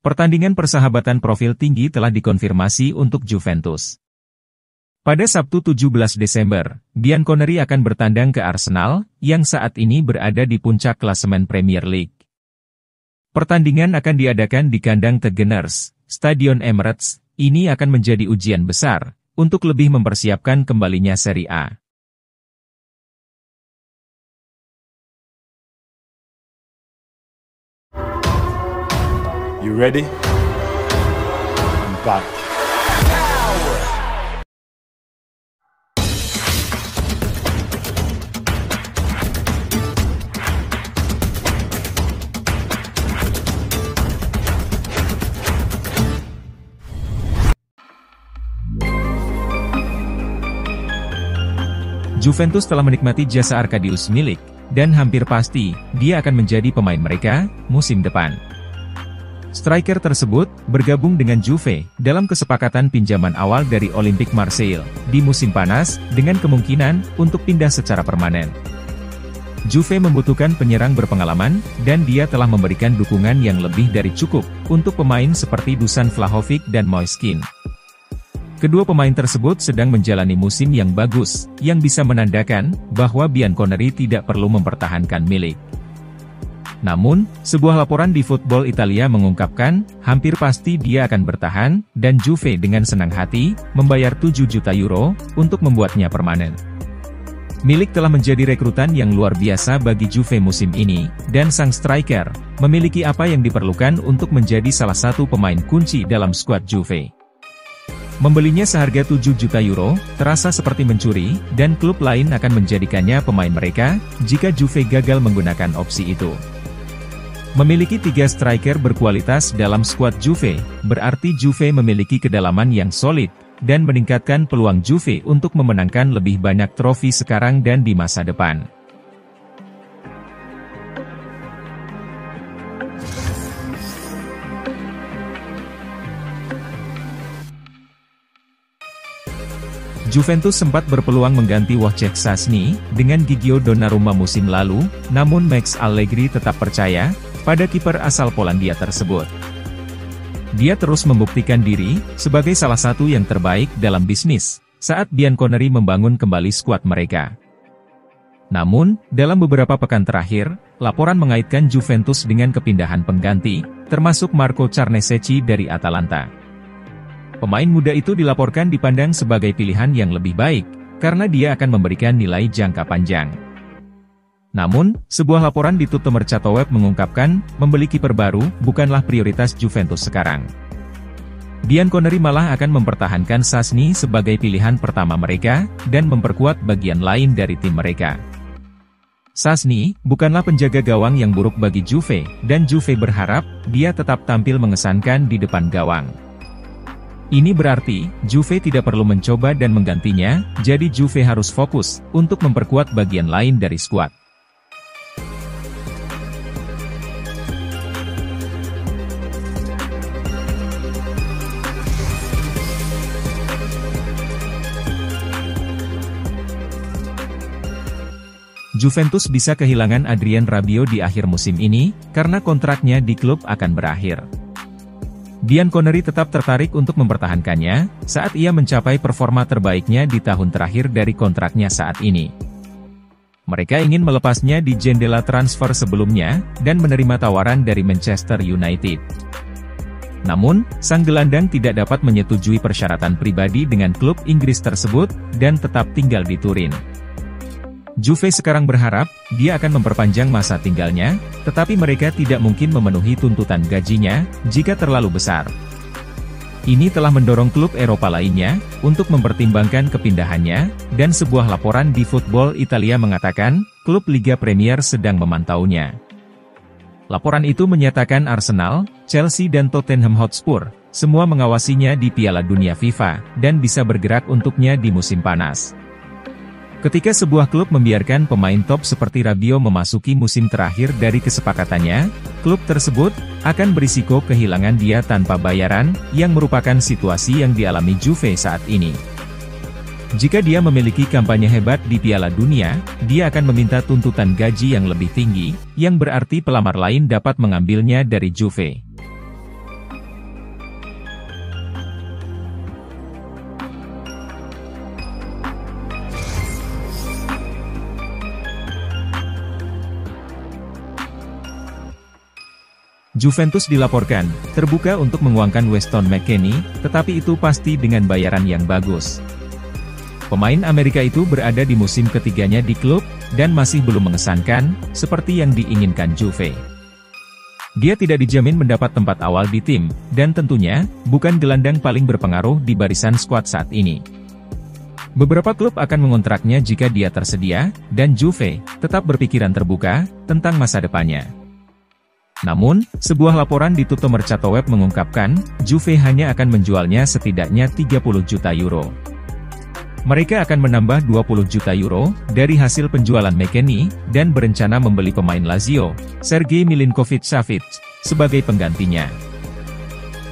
Pertandingan persahabatan profil tinggi telah dikonfirmasi untuk Juventus. Pada Sabtu 17 Desember, Bianconeri akan bertandang ke Arsenal, yang saat ini berada di puncak klasemen Premier League. Pertandingan akan diadakan di kandang The Gunners, Stadion Emirates. Ini akan menjadi ujian besar, untuk lebih mempersiapkan kembalinya Serie A. You ready? I'm back. Juventus telah menikmati jasa Arkadiusz Milik, dan hampir pasti, dia akan menjadi pemain mereka, musim depan. Striker tersebut, bergabung dengan Juve, dalam kesepakatan pinjaman awal dari Olympique Marseille, di musim panas, dengan kemungkinan, untuk pindah secara permanen. Juve membutuhkan penyerang berpengalaman, dan dia telah memberikan dukungan yang lebih dari cukup, untuk pemain seperti Dusan Vlahovic dan Moise Kean. Kedua pemain tersebut sedang menjalani musim yang bagus, yang bisa menandakan, bahwa Bianconeri tidak perlu mempertahankan Milik. Namun, sebuah laporan di Football Italia mengungkapkan, hampir pasti dia akan bertahan, dan Juve dengan senang hati, membayar 7 juta euro, untuk membuatnya permanen. Milik telah menjadi rekrutan yang luar biasa bagi Juve musim ini, dan sang striker, memiliki apa yang diperlukan untuk menjadi salah satu pemain kunci dalam skuad Juve. Membelinya seharga 7 juta euro, terasa seperti mencuri, dan klub lain akan menjadikannya pemain mereka, jika Juve gagal menggunakan opsi itu. Memiliki 3 striker berkualitas dalam skuad Juve, berarti Juve memiliki kedalaman yang solid, dan meningkatkan peluang Juve untuk memenangkan lebih banyak trofi sekarang dan di masa depan. Juventus sempat berpeluang mengganti Wojciech Szczęsny dengan Gigio Donnarumma musim lalu, namun Max Allegri tetap percaya pada kiper asal Polandia tersebut. Dia terus membuktikan diri sebagai salah satu yang terbaik dalam bisnis saat Bianconeri membangun kembali skuad mereka. Namun, dalam beberapa pekan terakhir, laporan mengaitkan Juventus dengan kepindahan pengganti, termasuk Marco Carnesecchi dari Atalanta. Pemain muda itu dilaporkan dipandang sebagai pilihan yang lebih baik, karena dia akan memberikan nilai jangka panjang. Namun, sebuah laporan di Tutto Mercato Web mengungkapkan, membeli kiper baru bukanlah prioritas Juventus sekarang. Bianconeri malah akan mempertahankan Szczęsny sebagai pilihan pertama mereka, dan memperkuat bagian lain dari tim mereka. Szczęsny bukanlah penjaga gawang yang buruk bagi Juve, dan Juve berharap, dia tetap tampil mengesankan di depan gawang. Ini berarti, Juve tidak perlu mencoba dan menggantinya, jadi Juve harus fokus, untuk memperkuat bagian lain dari skuad. Juventus bisa kehilangan Adrien Rabiot di akhir musim ini, karena kontraknya di klub akan berakhir. Bianconeri tetap tertarik untuk mempertahankannya, saat ia mencapai performa terbaiknya di tahun terakhir dari kontraknya saat ini. Mereka ingin melepasnya di jendela transfer sebelumnya, dan menerima tawaran dari Manchester United. Namun, sang gelandang tidak dapat menyetujui persyaratan pribadi dengan klub Inggris tersebut, dan tetap tinggal di Turin. Juve sekarang berharap, dia akan memperpanjang masa tinggalnya, tetapi mereka tidak mungkin memenuhi tuntutan gajinya, jika terlalu besar. Ini telah mendorong klub Eropa lainnya, untuk mempertimbangkan kepindahannya, dan sebuah laporan di Football Italia mengatakan, klub Liga Premier sedang memantaunya. Laporan itu menyatakan Arsenal, Chelsea dan Tottenham Hotspur, semua mengawasinya di Piala Dunia FIFA, dan bisa bergerak untuknya di musim panas. Ketika sebuah klub membiarkan pemain top seperti Rabiot memasuki musim terakhir dari kesepakatannya, klub tersebut akan berisiko kehilangan dia tanpa bayaran, yang merupakan situasi yang dialami Juve saat ini. Jika dia memiliki kampanye hebat di Piala Dunia, dia akan meminta tuntutan gaji yang lebih tinggi, yang berarti pelamar lain dapat mengambilnya dari Juve. Juventus dilaporkan terbuka untuk menguangkan Weston McKennie, tetapi itu pasti dengan bayaran yang bagus. Pemain Amerika itu berada di musim ketiganya di klub, dan masih belum mengesankan, seperti yang diinginkan Juve. Dia tidak dijamin mendapat tempat awal di tim, dan tentunya, bukan gelandang paling berpengaruh di barisan skuad saat ini. Beberapa klub akan mengontraknya jika dia tersedia, dan Juve tetap berpikiran terbuka tentang masa depannya. Namun, sebuah laporan di Tutto Mercato Web mengungkapkan, Juve hanya akan menjualnya setidaknya 30 juta euro. Mereka akan menambah 20 juta euro dari hasil penjualan McKennie, dan berencana membeli pemain Lazio, Sergej Milinkovic-Savic, sebagai penggantinya.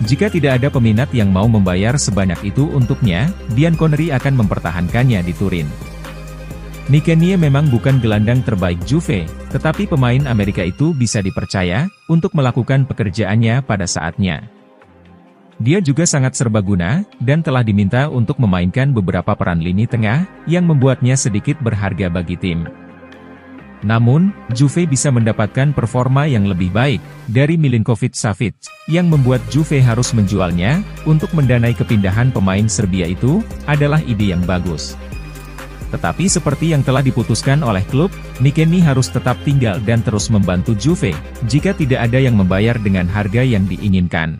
Jika tidak ada peminat yang mau membayar sebanyak itu untuknya, Bianconeri akan mempertahankannya di Turin. McKennie memang bukan gelandang terbaik Juve, tetapi pemain Amerika itu bisa dipercaya untuk melakukan pekerjaannya pada saatnya. Dia juga sangat serbaguna, dan telah diminta untuk memainkan beberapa peran lini tengah, yang membuatnya sedikit berharga bagi tim. Namun, Juve bisa mendapatkan performa yang lebih baik dari Milinkovic-Savic, yang membuat Juve harus menjualnya, untuk mendanai kepindahan pemain Serbia itu, adalah ide yang bagus. Tetapi seperti yang telah diputuskan oleh klub, McKennie harus tetap tinggal dan terus membantu Juve, jika tidak ada yang membayar dengan harga yang diinginkan.